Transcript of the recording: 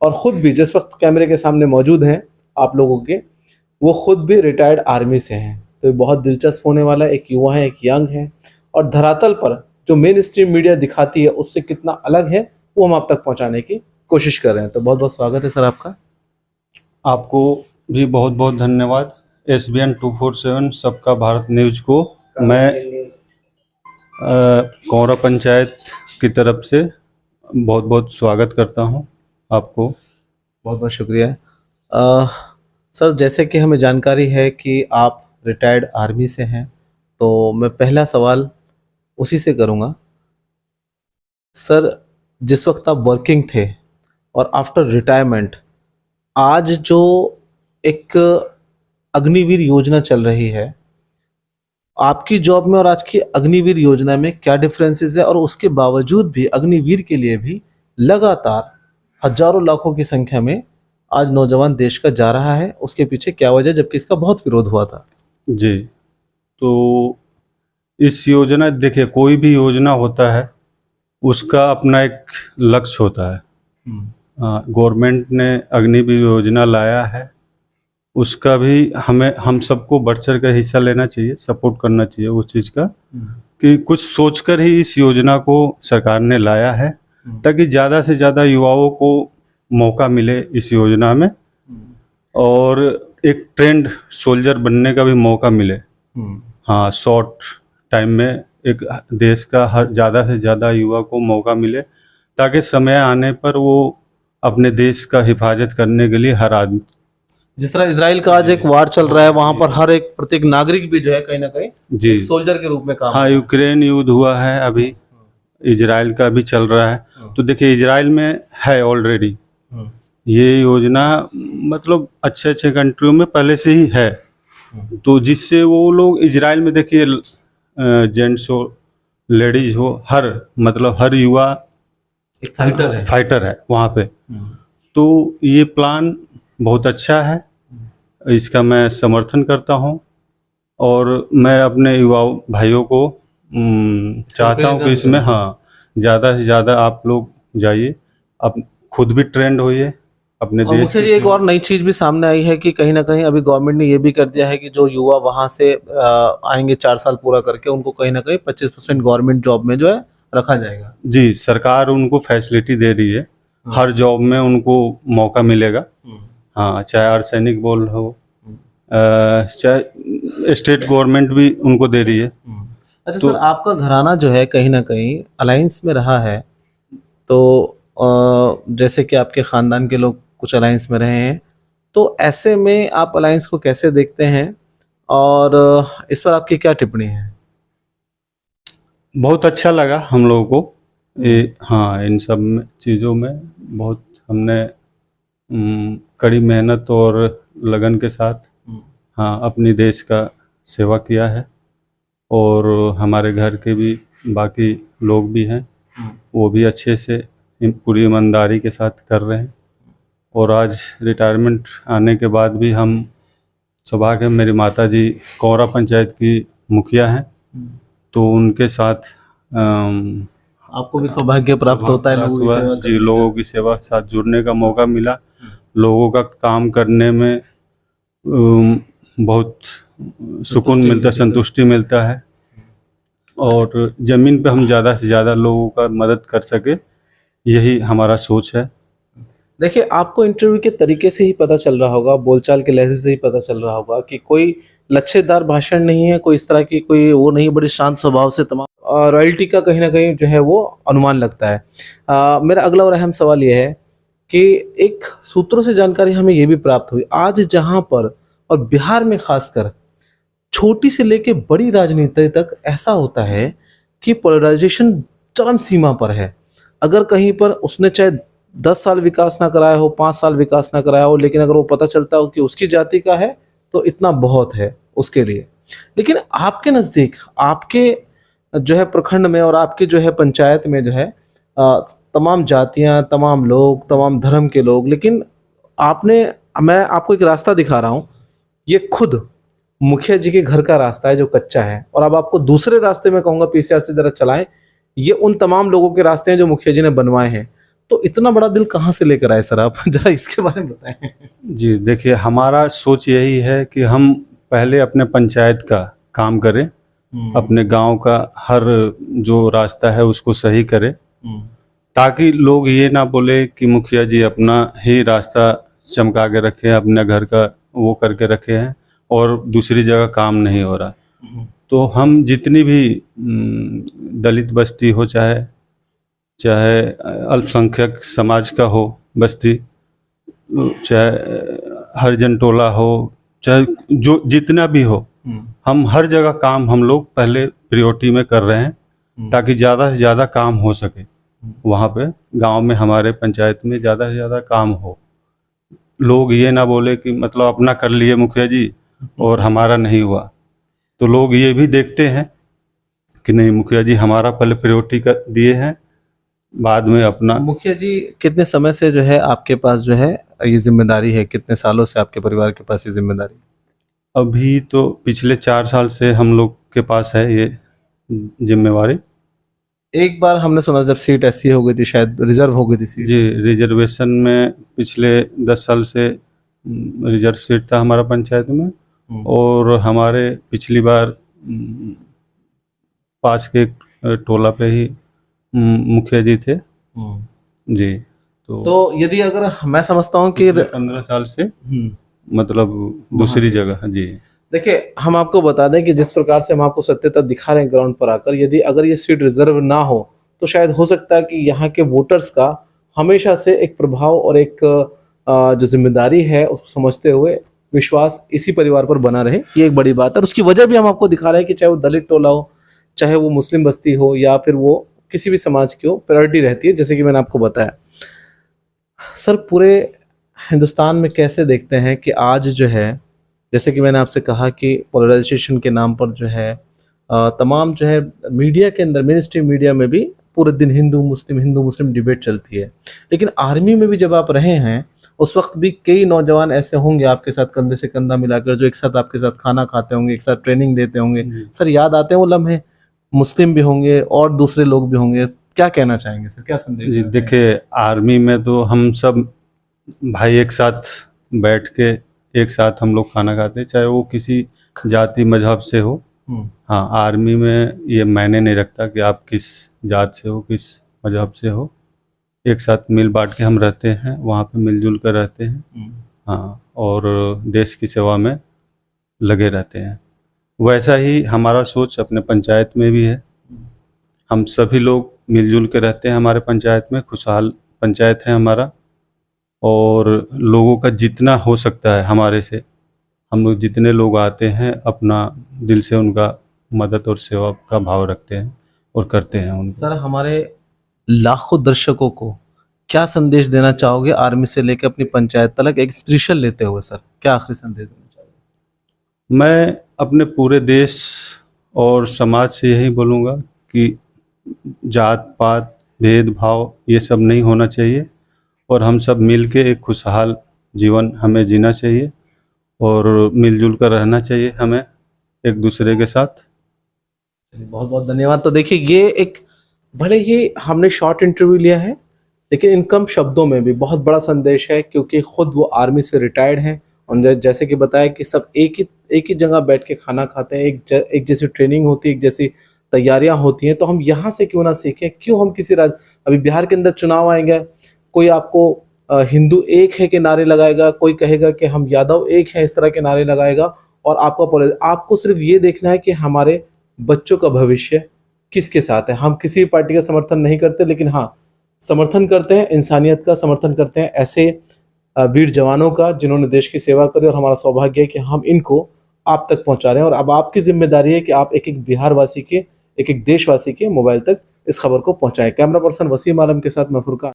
और ख़ुद भी जिस वक्त कैमरे के सामने मौजूद हैं आप लोगों के, वो ख़ुद भी रिटायर्ड आर्मी से हैं। तो ये बहुत दिलचस्प होने वाला है। एक युवा है, एक यंग है, और धरातल पर जो मेन स्ट्रीम मीडिया दिखाती है उससे कितना अलग है वो हम आप तक पहुंचाने की कोशिश कर रहे हैं। तो बहुत बहुत स्वागत है सर आपका। आपको भी बहुत बहुत धन्यवाद। SBN 247 सबका भारत न्यूज़ को मैं कौरा पंचायत की तरफ से बहुत बहुत स्वागत करता हूं। आपको बहुत बहुत शुक्रिया। सर, जैसे कि हमें जानकारी है कि आप रिटायर्ड आर्मी से हैं, तो मैं पहला सवाल उसी से करूंगा। सर, जिस वक्त आप वर्किंग थे और आफ्टर रिटायरमेंट आज जो एक अग्निवीर योजना चल रही है, आपकी जॉब में और आज की अग्निवीर योजना में क्या डिफरेंसेस है, और उसके बावजूद भी अग्निवीर के लिए भी लगातार हजारों लाखों की संख्या में आज नौजवान देश का जा रहा है, उसके पीछे क्या वजह, जबकि इसका बहुत विरोध हुआ था? जी, तो इस योजना, देखिए कोई भी योजना होता है उसका अपना एक लक्ष्य होता है। गवर्नमेंट ने अग्निवीर योजना लाया है, उसका भी हम सबको बढ़ चढ़ कर हिस्सा लेना चाहिए, सपोर्ट करना चाहिए उस चीज़ का कि कुछ सोचकर ही इस योजना को सरकार ने लाया है ताकि ज़्यादा से ज़्यादा युवाओं को मौका मिले इस योजना में, और एक ट्रेंड सोल्जर बनने का भी मौका मिले। हाँ, शॉर्ट टाइम में एक देश का हर ज़्यादा से ज़्यादा युवा को मौका मिले ताकि समय आने पर वो अपने देश का हिफाजत करने के लिए हर आदमी, जिस तरह इजराइल का आज एक वार चल रहा है, वहां पर हर एक प्रत्येक नागरिक भी जो है कहीं ना कहीं जी एक सोल्जर के रूप में काम। हाँ, यूक्रेन युद्ध हुआ है, अभी इजराइल का भी चल रहा है। तो देखिए इजराइल में है ऑलरेडी ये योजना, मतलब अच्छे अच्छे कंट्रियों में पहले से ही है, तो जिससे वो लोग इजराइल में, देखिए जेंट्स हो लेडीज हो, हर युवा एक फाइटर है वहाँ पे। तो ये प्लान बहुत अच्छा है, इसका मैं समर्थन करता हूँ, और मैं अपने युवा भाइयों को चाहता हूँ कि इसमें ज़्यादा से ज़्यादा आप लोग जाइए, आप खुद भी ट्रेंड होइए अपने देश। मुझे एक और नई चीज भी सामने आई है कि कहीं ना कहीं अभी गवर्नमेंट ने ये भी कर दिया है कि जो युवा वहां से आएंगे 4 साल पूरा करके, उनको कहीं ना कहीं 25% गवर्नमेंट जॉब में जो है रखा जाएगा। जी, सरकार उनको फैसिलिटी दे रही है, हर जॉब में उनको मौका मिलेगा। हाँ, चाहे अर्धसैनिक बल हो, चाहे स्टेट गवर्नमेंट भी उनको दे रही है। अच्छा सर, आपका घराना जो है कहीं ना कहीं अलायंस में रहा है, तो जैसे कि आपके ख़ानदान के लोग कुछ अलायंस में रहे हैं, तो ऐसे में आप अलायंस को कैसे देखते हैं और इस पर आपकी क्या टिप्पणी है? बहुत अच्छा लगा हम लोगों को ये, हाँ, इन सब चीज़ों में बहुत हमने कड़ी मेहनत और लगन के साथ हाँ अपनी देश का सेवा किया है, और हमारे घर के भी बाकी लोग भी हैं, वो भी अच्छे से पूरी ईमानदारी के साथ कर रहे हैं। और आज रिटायरमेंट आने के बाद भी हम सौभाग्य है, मेरी माताजी कौरा पंचायत की मुखिया हैं, तो उनके साथ आपको भी सौभाग्य प्राप्त होता है लोगों की सेवा के साथ जुड़ने का मौका मिला। लोगों का काम करने में बहुत सुकून मिलता है, संतुष्टि मिलता है, और ज़मीन पे हम ज़्यादा से ज़्यादा लोगों का मदद कर सके, यही हमारा सोच है। देखिए, आपको इंटरव्यू के तरीके से ही पता चल रहा होगा, बोलचाल के लहजे से ही पता चल रहा होगा कि कोई लच्छेदार भाषण नहीं है, कोई इस तरह की कोई वो नहीं, बड़े शांत स्वभाव से तमाम रॉयल्टी का कहीं ना कहीं जो है वो अनुमान लगता है। मेरा अगला और अहम सवाल ये है कि एक सूत्रों से जानकारी हमें ये भी प्राप्त हुई, आज जहाँ पर और बिहार में खासकर छोटी से लेके बड़ी राजनीति तक ऐसा होता है कि पोलराइजेशन चरम सीमा पर है। अगर कहीं पर उसने चाहे 10 साल विकास ना कराया हो, 5 साल विकास ना कराया हो, लेकिन अगर वो पता चलता हो कि उसकी जाति का है तो इतना बहुत है उसके लिए। लेकिन आपके नज़दीक, आपके जो है प्रखंड में और आपके जो है पंचायत में जो है तमाम जातियां, तमाम लोग, तमाम धर्म के लोग, लेकिन मैं आपको एक रास्ता दिखा रहा हूँ, ये खुद मुखिया जी के घर का रास्ता है जो कच्चा है, और अब आपको दूसरे रास्ते में कहूँगा PCR से ज़रा चलाएं, ये उन तमाम लोगों के रास्ते हैं जो मुखिया जी ने बनवाए हैं। तो इतना बड़ा दिल कहाँ से लेकर आए सर आप? जरा इसके बारे में बताएं। जी देखिए, हमारा सोच यही है कि हम पहले अपने पंचायत का काम करें, अपने गांव का हर जो रास्ता है उसको सही करें, ताकि लोग ये ना बोले कि मुखिया जी अपना ही रास्ता चमका के रखे हैं, अपने घर का वो करके रखे हैं और दूसरी जगह काम नहीं हो रहा। तो हम जितनी भी दलित बस्ती हो, चाहे चाहे अल्पसंख्यक समाज का हो बस्ती, चाहे हरिजन टोला हो, चाहे जो जितना भी हो, हम हर जगह काम हम लोग पहले प्रायोरिटी में कर रहे हैं, ताकि ज़्यादा से ज़्यादा काम हो सके वहाँ पे गांव में, हमारे पंचायत में ज़्यादा से ज़्यादा काम हो। लोग ये ना बोले कि मतलब अपना कर लिए मुखिया जी और हमारा नहीं हुआ। तो लोग ये भी देखते हैं कि नहीं, मुखिया जी हमारा पहले प्रायोरिटी कर दिए हैं, बाद में अपना। मुखिया जी कितने समय से जो है आपके पास जो है ये जिम्मेदारी है, कितने सालों से आपके परिवार के पास ये जिम्मेदारी? अभी तो पिछले 4 साल से हम लोग के पास है ये जिम्मेवारी। एक बार हमने सुना जब सीट ऐसी हो गई थी, शायद रिजर्व हो गई थी सीट। जी, रिजर्वेशन में पिछले 10 साल से रिजर्व सीट था हमारा पंचायत में, और हमारे पिछली बार पास के टोला पे ही मुखिया जी थे जी। तो यदि अगर मैं समझता हूँ कि 15 साल से मतलब दूसरी जगह जी। देखिए, हम आपको बता दें कि जिस प्रकार से हम आपको सत्यता दिखा रहे हैं ग्राउंड पर आकर, यदि अगर ये सीट रिजर्व ना हो तो शायद हो सकता है कि यहाँ के वोटर्स का हमेशा से एक प्रभाव और एक जो जिम्मेदारी है उसको समझते हुए विश्वास इसी परिवार पर बना रहे। ये एक बड़ी बात है, और उसकी वजह भी हम आपको दिखा रहे हैं कि चाहे वो दलित टोला हो, चाहे वो मुस्लिम बस्ती हो, या फिर वो किसी भी समाज की हो, प्रायोरिटी रहती है, जैसे कि मैंने आपको बताया। सर, पूरे हिंदुस्तान में कैसे देखते हैं कि आज जो है, जैसे कि मैंने आपसे कहा कि पोलराइजेशन के नाम पर जो है तमाम जो है मीडिया के अंदर, मेन स्ट्रीम मीडिया में भी पूरे दिन हिंदू मुस्लिम डिबेट चलती है, लेकिन आर्मी में भी जब आप रहे हैं उस वक्त भी कई नौजवान ऐसे होंगे आपके साथ कंधे से कंधा मिलाकर, जो एक साथ आपके साथ खाना खाते होंगे, एक साथ ट्रेनिंग देते होंगे। सर, याद आते हैं वो लम्हे? मुस्लिम भी होंगे और दूसरे लोग भी होंगे, क्या कहना चाहेंगे सर, क्या संदेश? जी देखिए, आर्मी में तो हम सब भाई एक साथ बैठ के एक साथ हम लोग खाना खाते हैं, चाहे वो किसी जाति मजहब से हो। हाँ, आर्मी में ये मायने नहीं रखता कि आप किस जात से हो, किस मजहब से हो, एक साथ मिल बांट के हम रहते हैं, वहाँ पे मिलजुल कर रहते हैं। हाँ, और देश की सेवा में लगे रहते हैं। वैसा ही हमारा सोच अपने पंचायत में भी है। हम सभी लोग मिलजुल के रहते हैं, हमारे पंचायत में खुशहाल पंचायत है हमारा, और लोगों का जितना हो सकता है हमारे से, हम लोग जितने लोग आते हैं अपना दिल से उनका मदद और सेवा का भाव रखते हैं और करते हैं उनको। सर, हमारे लाखों दर्शकों को क्या संदेश देना चाहोगे आर्मी से लेकर अपनी पंचायत तक, एक स्पेशल लेते हुए सर, क्या आखिरी संदेश देना चाहोगे? मैं अपने पूरे देश और समाज से यही बोलूँगा कि जात पात भेदभाव ये सब नहीं होना चाहिए, और हम सब मिल के एक खुशहाल जीवन हमें जीना चाहिए, और मिलजुल कर रहना चाहिए हमें एक दूसरे के साथ। बहुत बहुत धन्यवाद। तो देखिए, ये एक भले ही हमने शॉर्ट इंटरव्यू लिया है, लेकिन इन कम शब्दों में भी बहुत बड़ा संदेश है, क्योंकि खुद वो आर्मी से रिटायर्ड हैं, और जैसे कि बताया कि सब एक ही जगह बैठ के खाना खाते हैं, एक जैसी ट्रेनिंग होती है, एक जैसी तैयारियां होती हैं। तो हम यहाँ से क्यों ना सीखें, क्यों हम किसी अभी बिहार के अंदर चुनाव आएंगे, कोई आपको हिंदू एक है के नारे लगाएगा, कोई कहेगा कि हम यादव एक हैं, इस तरह के नारे लगाएगा, और आपको सिर्फ ये देखना है कि हमारे बच्चों का भविष्य किसके साथ है। हम किसी पार्टी का समर्थन नहीं करते, लेकिन हाँ, समर्थन करते हैं इंसानियत का, समर्थन करते हैं ऐसे वीर जवानों का जिन्होंने देश की सेवा करी, और हमारा सौभाग्य है कि हम इनको आप तक पहुंचा रहे हैं। और अब आपकी जिम्मेदारी है कि आप एक एक बिहार वासी के, एक एक देशवासी के मोबाइल तक इस खबर को पहुंचाएं। कैमरा पर्सन वसीम आलम के साथ मैं फुरकान।